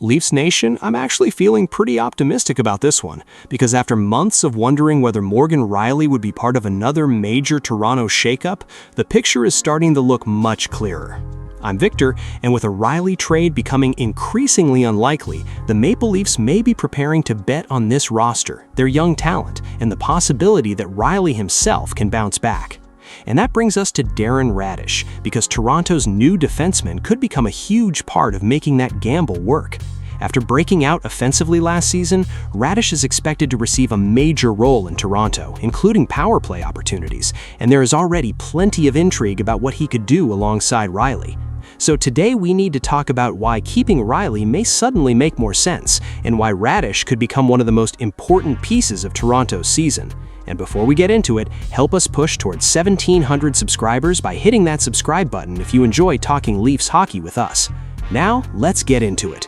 Leafs Nation, I'm actually feeling pretty optimistic about this one, because after months of wondering whether Morgan Rielly would be part of another major Toronto shakeup, the picture is starting to look much clearer. I'm Victor, and with a Rielly trade becoming increasingly unlikely, the Maple Leafs may be preparing to bet on this roster, their young talent, and the possibility that Rielly himself can bounce back. And that brings us to Darren Raddysh, because Toronto's new defenseman could become a huge part of making that gamble work. After breaking out offensively last season, Raddysh is expected to receive a major role in Toronto, including power play opportunities, and there is already plenty of intrigue about what he could do alongside Rielly. So today we need to talk about why keeping Rielly may suddenly make more sense, and why Raddysh could become one of the most important pieces of Toronto's season. And before we get into it, help us push towards 1,700 subscribers by hitting that subscribe button if you enjoy talking Leafs hockey with us. Now, let's get into it.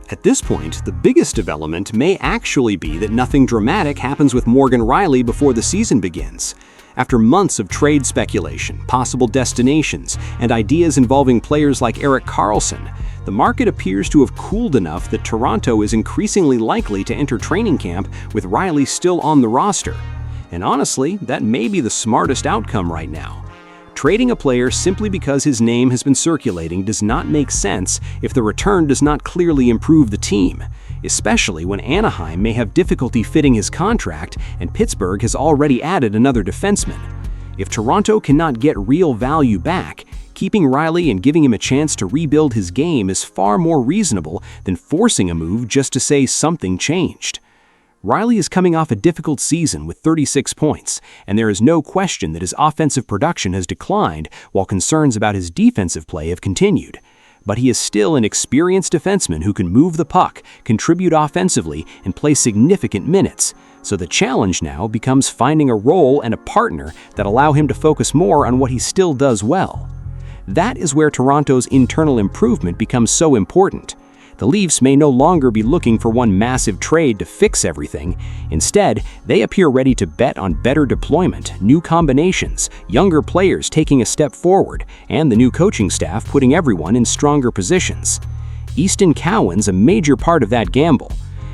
At this point, the biggest development may actually be that nothing dramatic happens with Morgan Rielly before the season begins. After months of trade speculation, possible destinations, and ideas involving players like Erik Karlsson, the market appears to have cooled enough that Toronto is increasingly likely to enter training camp with Rielly still on the roster. And honestly, that may be the smartest outcome right now. Trading a player simply because his name has been circulating does not make sense if the return does not clearly improve the team, especially when Anaheim may have difficulty fitting his contract and Pittsburgh has already added another defenseman. If Toronto cannot get real value back, keeping Rielly and giving him a chance to rebuild his game is far more reasonable than forcing a move just to say something changed. Rielly is coming off a difficult season with 36 points, and there is no question that his offensive production has declined while concerns about his defensive play have continued. But he is still an experienced defenseman who can move the puck, contribute offensively, and play significant minutes. So the challenge now becomes finding a role and a partner that allow him to focus more on what he still does well. That is where Toronto's internal improvement becomes so important. The Leafs may no longer be looking for one massive trade to fix everything. Instead, they appear ready to bet on better deployment, new combinations, younger players taking a step forward, and the new coaching staff putting everyone in stronger positions. Easton Cowan's a major part of that gamble.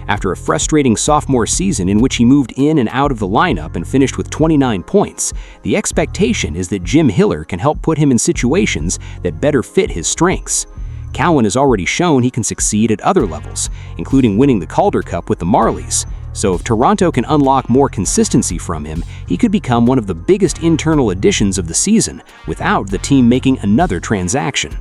After a frustrating sophomore season in which he moved in and out of the lineup and finished with 29 points, the expectation is that Jim Hiller can help put him in situations that better fit his strengths. Cowan has already shown he can succeed at other levels, including winning the Calder Cup with the Marlies. So if Toronto can unlock more consistency from him, he could become one of the biggest internal additions of the season without the team making another transaction.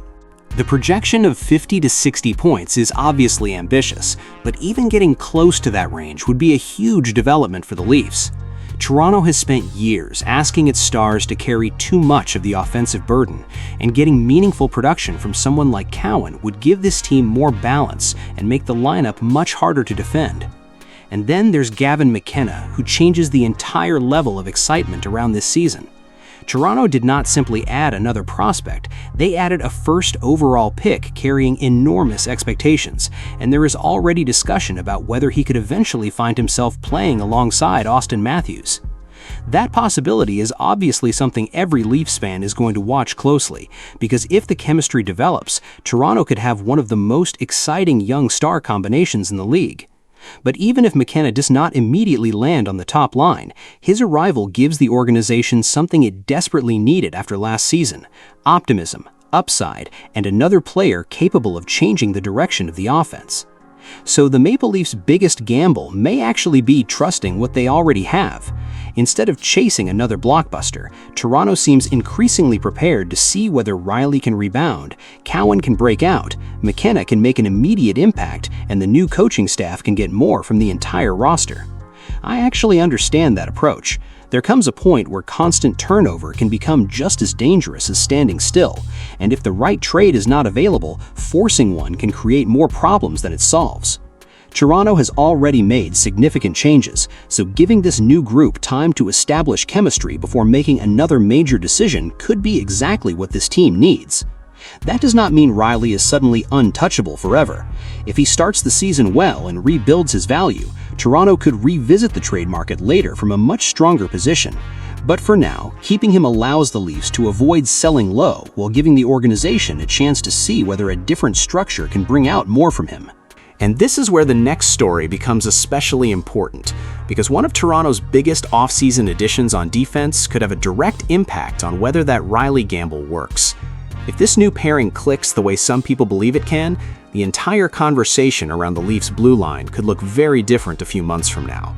The projection of 50 to 60 points is obviously ambitious, but even getting close to that range would be a huge development for the Leafs. Toronto has spent years asking its stars to carry too much of the offensive burden, and getting meaningful production from someone like Cowan would give this team more balance and make the lineup much harder to defend. And then there's Gavin McKenna, who changes the entire level of excitement around this season. Toronto did not simply add another prospect, they added a first overall pick carrying enormous expectations, and there is already discussion about whether he could eventually find himself playing alongside Austin Matthews. That possibility is obviously something every Leafs fan is going to watch closely, because if the chemistry develops, Toronto could have one of the most exciting young star combinations in the league. But even if McKenna does not immediately land on the top line, his arrival gives the organization something it desperately needed after last season: optimism, upside, and another player capable of changing the direction of the offense. So the Maple Leafs' biggest gamble may actually be trusting what they already have. Instead of chasing another blockbuster, Toronto seems increasingly prepared to see whether Rielly can rebound, Cowan can break out, McKenna can make an immediate impact, and the new coaching staff can get more from the entire roster. I actually understand that approach. There comes a point where constant turnover can become just as dangerous as standing still, and if the right trade is not available, forcing one can create more problems than it solves. Toronto has already made significant changes, so giving this new group time to establish chemistry before making another major decision could be exactly what this team needs. That does not mean Rielly is suddenly untouchable forever. If he starts the season well and rebuilds his value, Toronto could revisit the trade market later from a much stronger position. But for now, keeping him allows the Leafs to avoid selling low while giving the organization a chance to see whether a different structure can bring out more from him. And this is where the next story becomes especially important, because one of Toronto's biggest offseason additions on defense could have a direct impact on whether that Rielly gamble works. If this new pairing clicks the way some people believe it can, the entire conversation around the Leafs' blue line could look very different a few months from now.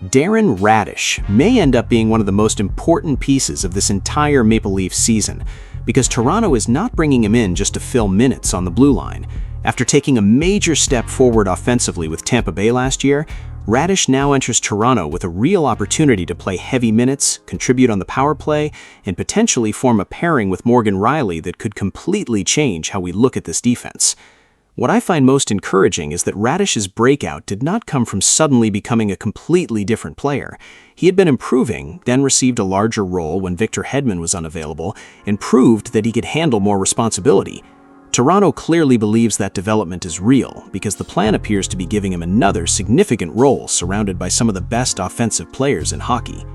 Darren Raddysh may end up being one of the most important pieces of this entire Maple Leafs season, because Toronto is not bringing him in just to fill minutes on the blue line. After taking a major step forward offensively with Tampa Bay last year, Raddysh now enters Toronto with a real opportunity to play heavy minutes, contribute on the power play, and potentially form a pairing with Morgan Rielly that could completely change how we look at this defense. What I find most encouraging is that Raddysh's breakout did not come from suddenly becoming a completely different player. He had been improving, then received a larger role when Victor Hedman was unavailable, and proved that he could handle more responsibility. Toronto clearly believes that development is real, because the plan appears to be giving him another significant role surrounded by some of the best offensive players in hockey.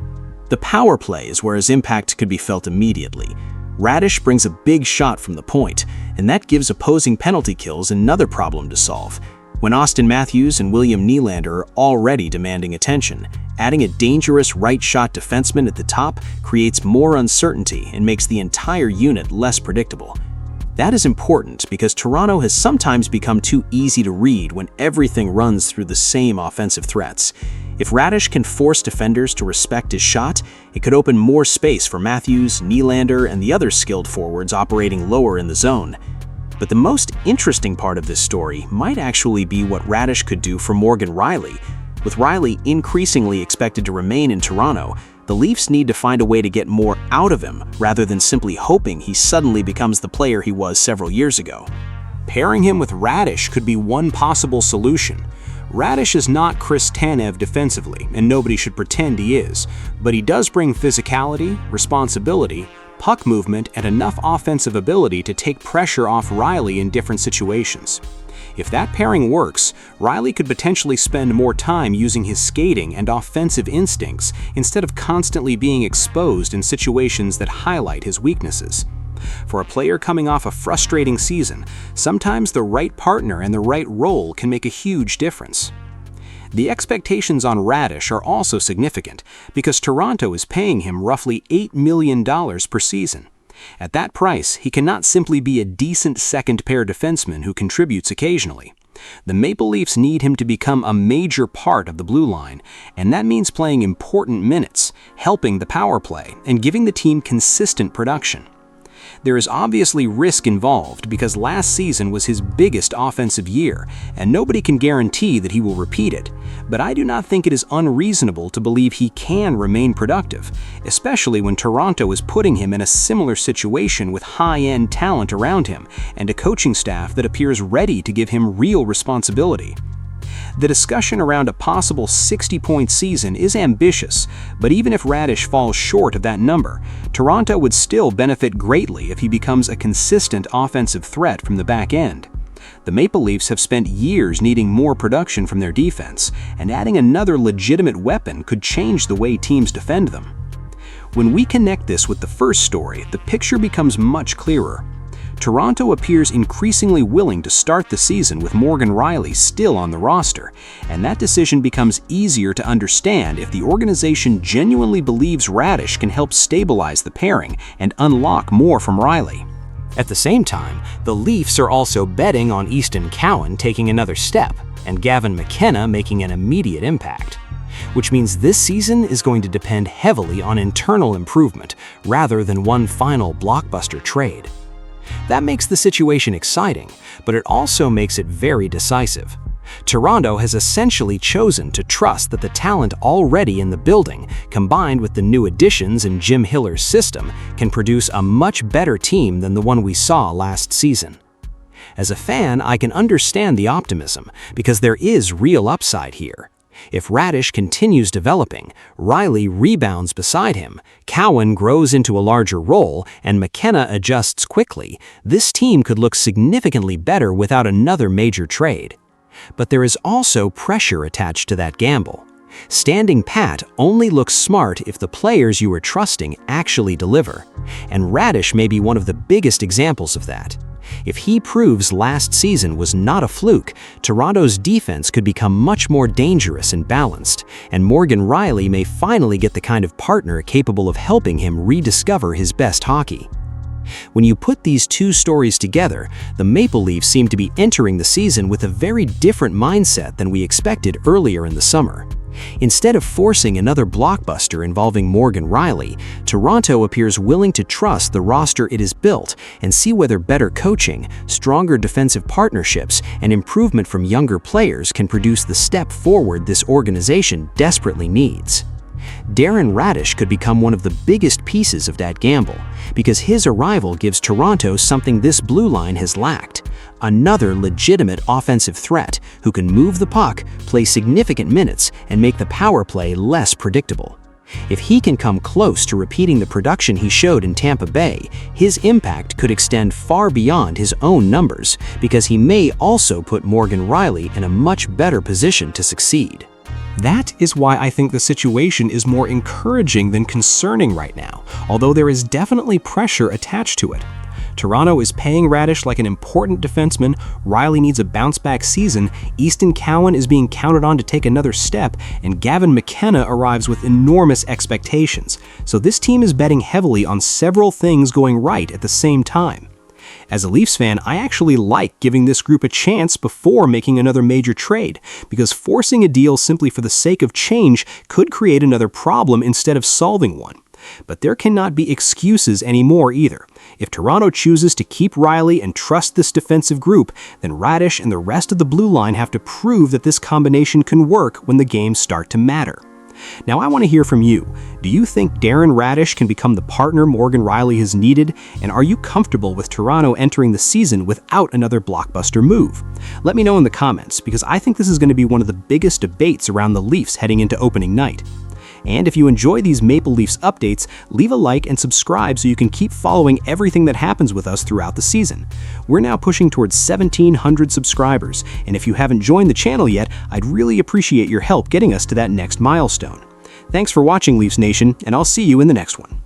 The power play is where his impact could be felt immediately. Raddysh brings a big shot from the point, and that gives opposing penalty kills another problem to solve. When Austin Matthews and William Nylander are already demanding attention, adding a dangerous right-shot defenseman at the top creates more uncertainty and makes the entire unit less predictable. That is important because Toronto has sometimes become too easy to read when everything runs through the same offensive threats. If Raddysh can force defenders to respect his shot, it could open more space for Matthews, Nylander, and the other skilled forwards operating lower in the zone. But the most interesting part of this story might actually be what Raddysh could do for Morgan Rielly. With Rielly increasingly expected to remain in Toronto, the Leafs need to find a way to get more out of him rather than simply hoping he suddenly becomes the player he was several years ago. Pairing him with Raddysh could be one possible solution. Raddysh is not Chris Tanev defensively, and nobody should pretend he is, but he does bring physicality, responsibility, puck movement, and enough offensive ability to take pressure off Rielly in different situations. If that pairing works, Rielly could potentially spend more time using his skating and offensive instincts instead of constantly being exposed in situations that highlight his weaknesses. For a player coming off a frustrating season, sometimes the right partner and the right role can make a huge difference. The expectations on Raddysh are also significant because Toronto is paying him roughly $8 million per season. At that price, he cannot simply be a decent second-pair defenseman who contributes occasionally. The Maple Leafs need him to become a major part of the blue line, and that means playing important minutes, helping the power play, and giving the team consistent production. There is obviously risk involved because last season was his biggest offensive year, and nobody can guarantee that he will repeat it. But I do not think it is unreasonable to believe he can remain productive, especially when Toronto is putting him in a similar situation with high-end talent around him and a coaching staff that appears ready to give him real responsibility. The discussion around a possible 60-point season is ambitious, but even if Raddysh falls short of that number, Toronto would still benefit greatly if he becomes a consistent offensive threat from the back end. The Maple Leafs have spent years needing more production from their defense, and adding another legitimate weapon could change the way teams defend them. When we connect this with the first story, the picture becomes much clearer. Toronto appears increasingly willing to start the season with Morgan Rielly still on the roster, and that decision becomes easier to understand if the organization genuinely believes Raddysh can help stabilize the pairing and unlock more from Rielly. At the same time, the Leafs are also betting on Easton Cowan taking another step and Gavin McKenna making an immediate impact, which means this season is going to depend heavily on internal improvement rather than one final blockbuster trade. That makes the situation exciting, but it also makes it very decisive. Toronto has essentially chosen to trust that the talent already in the building, combined with the new additions in Jim Hiller's system, can produce a much better team than the one we saw last season. As a fan, I can understand the optimism, because there is real upside here. If Raddysh continues developing, Rielly rebounds beside him, Cowan grows into a larger role, and McKenna adjusts quickly, this team could look significantly better without another major trade. But there is also pressure attached to that gamble. Standing pat only looks smart if the players you are trusting actually deliver, and Raddysh may be one of the biggest examples of that. If he proves last season was not a fluke, Toronto's defense could become much more dangerous and balanced, and Morgan Rielly may finally get the kind of partner capable of helping him rediscover his best hockey. When you put these two stories together, the Maple Leafs seem to be entering the season with a very different mindset than we expected earlier in the summer. Instead of forcing another blockbuster involving Morgan Rielly, Toronto appears willing to trust the roster it has built and see whether better coaching, stronger defensive partnerships, and improvement from younger players can produce the step forward this organization desperately needs. Darren Raddysh could become one of the biggest pieces of that gamble, because his arrival gives Toronto something this blue line has lacked: another legitimate offensive threat who can move the puck, play significant minutes, and make the power play less predictable. If he can come close to repeating the production he showed in Tampa Bay, his impact could extend far beyond his own numbers, because he may also put Morgan Rielly in a much better position to succeed. That is why I think the situation is more encouraging than concerning right now, although there is definitely pressure attached to it. Toronto is paying Raddysh like an important defenseman, Rielly needs a bounce-back season, Easton Cowan is being counted on to take another step, and Gavin McKenna arrives with enormous expectations. So this team is betting heavily on several things going right at the same time. As a Leafs fan, I actually like giving this group a chance before making another major trade, because forcing a deal simply for the sake of change could create another problem instead of solving one. But there cannot be excuses anymore either. If Toronto chooses to keep Rielly and trust this defensive group, then Raddysh and the rest of the blue line have to prove that this combination can work when the games start to matter. Now I want to hear from you. Do you think Darren Raddysh can become the partner Morgan Rielly has needed? And are you comfortable with Toronto entering the season without another blockbuster move? Let me know in the comments, because I think this is going to be one of the biggest debates around the Leafs heading into opening night. And if you enjoy these Maple Leafs updates, leave a like and subscribe so you can keep following everything that happens with us throughout the season. We're now pushing towards 1,700 subscribers, and if you haven't joined the channel yet, I'd really appreciate your help getting us to that next milestone. Thanks for watching, Leafs Nation, and I'll see you in the next one.